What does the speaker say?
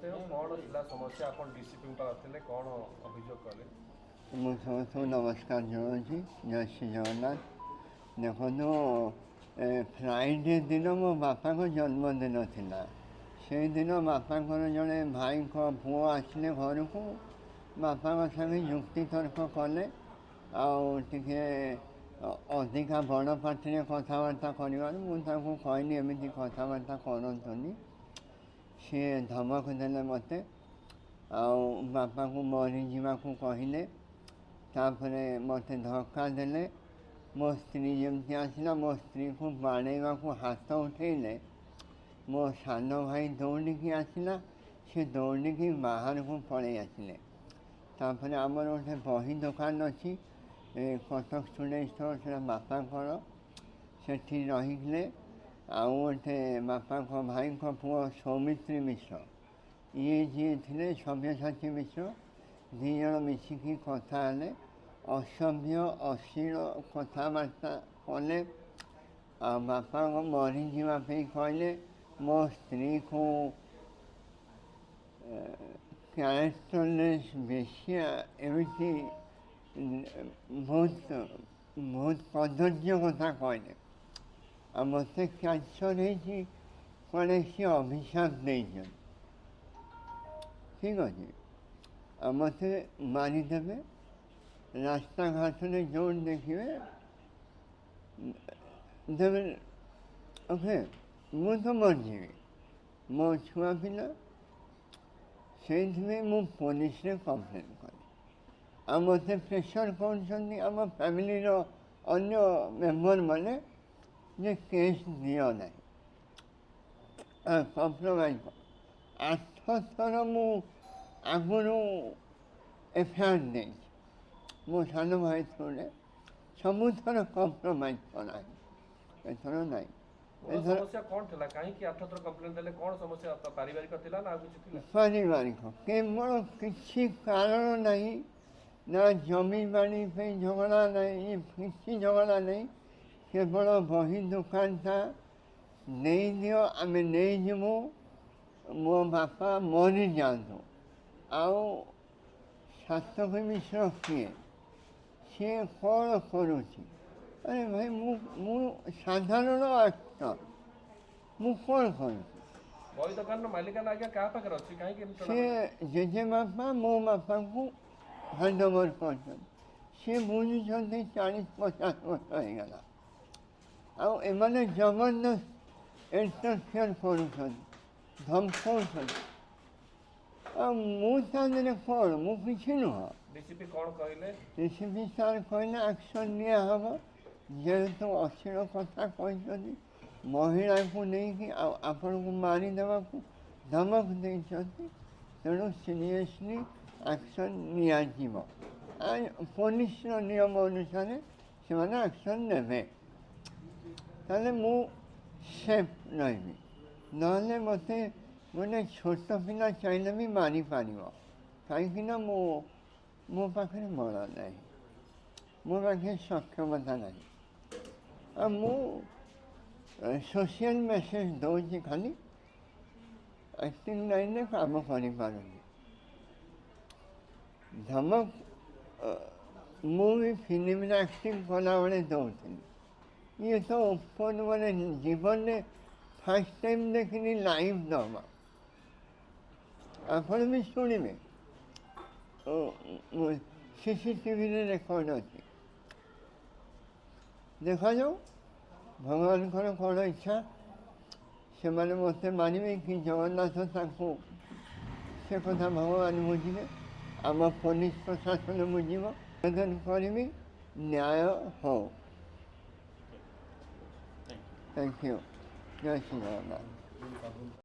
करते हो कौन थिला समस्या आपण डीसीपी को आथिले कौन अभियोग कले ମୁଁ ସମସ୍ତଙ୍କୁ ନମସ୍କାର ଜଣାଉଛି ଜୟ ଶ୍ରୀ ଜଗନ୍ନାଥ। ଦେଖନ୍ତୁ ଫ୍ରାଇଡ଼େ ଦିନ ମୋ ବାପାଙ୍କ ଜନ୍ମଦିନ ଥିଲା। ସେଇଦିନ ବାପାଙ୍କର ଜଣେ ଭାଇଙ୍କ ପୁଅ ଆସିଲେ ଘରକୁ, ବାପାଙ୍କ ସାଙ୍ଗେ ଯୁକ୍ତିତର୍କ କଲେ। ଆଉ ଟିକେ ଅଧିକା ବଡ଼ ପାଟିରେ କଥାବାର୍ତ୍ତା କରିବାରୁ ମୁଁ ତାଙ୍କୁ କହିଲି ଏମିତି କଥାବାର୍ତ୍ତା କରନ୍ତୁନି। ସିଏ ଧମକ ଦେଲେ ମୋତେ, ଆଉ ବାପାକୁ ମରିଯିବାକୁ କହିଲେ। ତାପରେ ମୋତେ ଧକ୍କା ଦେଲେ। ମୋ ସ୍ତ୍ରୀ ଯେମିତି ଆସିଲା, ମୋ ସ୍ତ୍ରୀକୁ ବାଡ଼େଇବାକୁ ହାତ ଉଠେଇଲେ। ମୋ ସାନ ଭାଇ ଦୌଡ଼ିକି ଆସିଲା, ସେ ଦୌଡ଼ିକି ବାହାରକୁ ପଳେଇ ଆସିଲେ। ତାପରେ ଆମର ଗୋଟେ ବହି ଦୋକାନ ଅଛି, କଟକ ଷ୍ଟୁଡେଣ୍ଟ ଷ୍ଟୋର, ସେଟା ବାପାଙ୍କର। ସେଠି ରହିଥିଲେ। ଆଉ ଗୋଟେ ବାପାଙ୍କ ଭାଇଙ୍କ ପୁଅ ସୌମିତ୍ରୀ ମିଶ୍ର, ଇଏ ଯିଏ ଥିଲେ ସବ୍ୟସାଚୀ ମିଶ୍ର, ଦୁଇ ଜଣ ମିଶିକି କଥା ହେଲେ। ଅସଭ୍ୟ ଅଶ୍ଳୀଳ କଥାବାର୍ତ୍ତା କଲେ। ଆଉ ବାପାଙ୍କ ମରିଯିବା ପାଇଁ କହିଲେ। ମୋ ସ୍ତ୍ରୀକୁ କ୍ୟାରେକ୍ଟରଲେସ୍ ବେଶିଆ ଏମିତି ବହୁତ କଦର୍ଯ୍ୟ କଥା କହିଲେ। ଆଉ ମୋତେ କ୍ୟାନ୍ସର ହେଇଛି କୁଆଡ଼େ ସିଏ ଅଭିଶାପ ଦେଇଛନ୍ତି। ଠିକ୍ ଅଛି, ଆଉ ମୋତେ ମାରିଦେବେ। ରାସ୍ତାଘାଟରେ ଯେଉଁଠି ଦେଖିବେ ଦେବେ। ଓକେ, ମୁଁ ତ ମରିଯିବି, ମୋ ଛୁଆ ପିଲା। ସେଇଥିପାଇଁ ମୁଁ ପୋଲିସରେ କମ୍ପ୍ଲେନ୍ କଲି। ଆଉ ମୋତେ ପ୍ରେସର୍ କରୁଛନ୍ତି ଆମ ଫ୍ୟାମିଲିର ଅନ୍ୟ ମେମ୍ବରମାନେ ଯେ କେସ୍ ଦିଅ ନାହିଁ, କମ୍ପ୍ରମାଇଜ୍। 8 ଥର ମୁଁ ଆଗରୁ ଏଫଆଇଆର୍ ଦେଇଛି ମୋ ସାନ ଭାଇ ଥ୍ରୁରେ। ସବୁଥର କମ୍ପ୍ରମାଇଜ୍ କରାଏ, ଏଥର ନାହିଁ। समस्या कौन थिला काहे कि 8 थर कंप्लेंट देले कौन समस्या पारिवारिक थिला ना कुछ थिला पारिवारिक केवल किसी कारण नहीं, ना जमी बाड़ी पे झगड़ा नहीं, किसी झगड़ा नहीं। केवल बही दुकान था, नहीं दियो आम नहीं जीवु, मो बापा मरी जातु। आउ सातक मिश्र किए सी कौन करुच्ची? अरे भाई मु साधारण एक्टर, मु कौन करुच्ची? बही दुकान मालिकाना आज्ञा क्या पाखे अच्छी कहीं से जेजे बापा मो बापा को हैंडओवर कर सी बुझुं 40-50 वर्ष होगला। आने जबरदस्त इंटरफेयर कर धमकाउं। मुझे कौन मु कि नुह। डीसीपी कौन कहले? डीसीपी सार कहले एक्शन निया हम, जेहेतु अश्लील कथा कहते महिला को लेकिन आपण को मारिदेवा धमक देते, तेणु सीरियसली एक्शन नियाजिव। पुलिस नियम अनुसार से एक्शन नेबे, ताले मु सेफ रही। नहले मते गोटे छोट पिला चाहले भी मारी पार, कहीं मो पाखे बल ना, मो पाखे सक्षमता ना। मु सोशल मेसेज दूसरी खाली एक्टिंग लाइन में काम कर धमक। मुझे फिल्म में एक्टिंग कला बेले दौनी, ये तो ओपन मैंने जीवन में फर्स्ट टाइम देखनी लाइव दमा। आप भी शुणे सीसीटीवी रेकर्ड अच्छी देखा जाओ। भगवान कौन इच्छा से मैंने मत मारे कि जगन्नाथ से कथा भगवान बुझे, आम पुलिस प्रशासन बुझे, आवेदन करी न्याय हो। Thank you. जय श्री जगन्नाथ।